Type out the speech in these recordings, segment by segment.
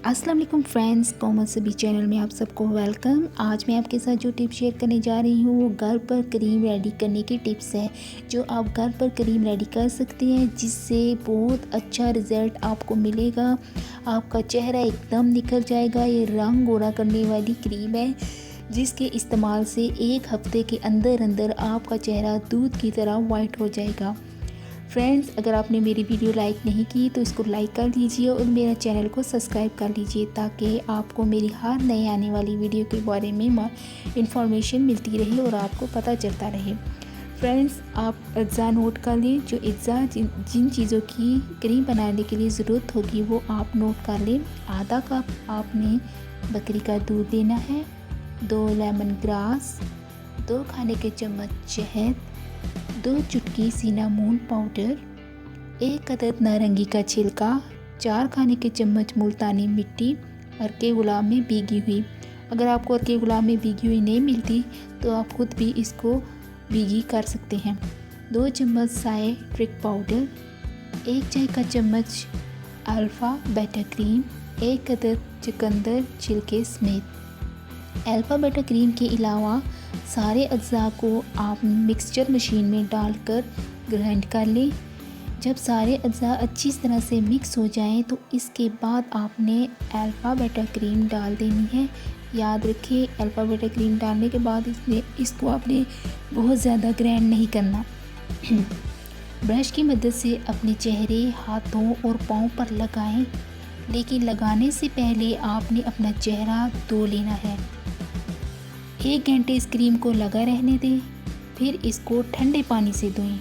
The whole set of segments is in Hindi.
अस्सलाम वालेकुम फ्रेंड्स, कोमल सभी चैनल में आप सबको वेलकम। आज मैं आपके साथ जो टिप शेयर करने जा रही हूँ वो घर पर क्रीम रेडी करने की टिप्स है, जो आप घर पर क्रीम रेडी कर सकते हैं, जिससे बहुत अच्छा रिज़ल्ट आपको मिलेगा। आपका चेहरा एकदम निखर जाएगा। ये रंग गोरा करने वाली क्रीम है, जिसके इस्तेमाल से 1 हफ्ते के अंदर अंदर आपका चेहरा दूध की तरह वाइट हो जाएगा। फ्रेंड्स, अगर आपने मेरी वीडियो लाइक नहीं की तो इसको लाइक कर लीजिए और मेरा चैनल को सब्सक्राइब कर लीजिए, ताकि आपको मेरी हर नई आने वाली वीडियो के बारे में इंफॉर्मेशन मिलती रहे और आपको पता चलता रहे। फ्रेंड्स, आप अज्जा नोट कर लें। जो अज्जा जिन चीज़ों की क्रीम बनाने के लिए ज़रूरत होगी वो आप नोट कर लें। आधा कप आपने बकरी का दूध लेना है, 2 लेमन ग्रास, 2 खाने के चम्मच शहद, 2 चुटकी सिनामोन पाउडर, 1 अदद नारंगी का छिलका, 4 खाने के चम्मच मुल्तानी मिट्टी, अर्के गुलाब में भीगी हुई। अगर आपको अर्के गुलाब में भीगी हुई नहीं मिलती तो आप खुद भी इसको भीगी कर सकते हैं। 2 चम्मच साइट्रिक पाउडर, 1 चाय का चम्मच अल्फ़ा बेटा क्रीम, 1 अदद चुकंदर छिलके समेत। अल्फ़ा बेटा क्रीम के अलावा सारे अज्जा को आप मिक्सचर मशीन में डालकर ग्राइंड कर लें। जब सारे अज्जा अच्छी तरह से मिक्स हो जाएं तो इसके बाद आपने अल्फ़ा बेटा क्रीम डाल देनी है। याद रखिए, अल्फ़ा बेटा क्रीम डालने के बाद इसको आपने बहुत ज़्यादा ग्राइंड नहीं करना। ब्रश की मदद से अपने चेहरे, हाथों और पाँव पर लगाएं, लेकिन लगाने से पहले आपने अपना चेहरा धो लेना है। 1 घंटे इस क्रीम को लगा रहने दें, फिर इसको ठंडे पानी से धोएं।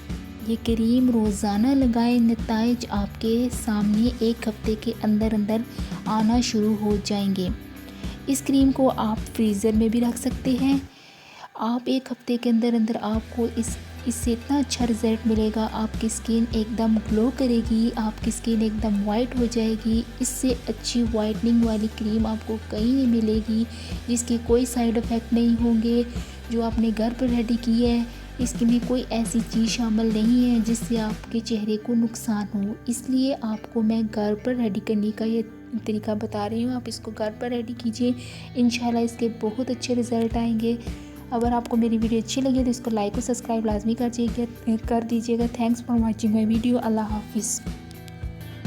ये क्रीम रोज़ाना लगाएं, नताइज आपके सामने 1 हफ्ते के अंदर अंदर आना शुरू हो जाएंगे। इस क्रीम को आप फ्रीज़र में भी रख सकते हैं। आप 1 हफ्ते के अंदर अंदर आपको इससे इतना अच्छा रिज़ल्ट मिलेगा। आपकी स्किन एकदम ग्लो करेगी, आपकी स्किन एकदम वाइट हो जाएगी। इससे अच्छी वाइटनिंग वाली क्रीम आपको कहीं नहीं मिलेगी, जिसके कोई साइड इफ़ेक्ट नहीं होंगे। जो आपने घर पर रेडी की है, इसमें कोई ऐसी चीज़ शामिल नहीं है जिससे आपके चेहरे को नुकसान हो। इसलिए आपको मैं घर पर रेडी करने का ये तरीका बता रही हूँ। आप इसको घर पर रेडी कीजिए, इंशाल्लाह इसके बहुत अच्छे रिज़ल्ट आएंगे। अगर आपको मेरी वीडियो अच्छी लगी तो इसको लाइक और सब्सक्राइब लाजमी कर दीजिएगा। Thanks for watching my video. अल्लाह हाफिज़।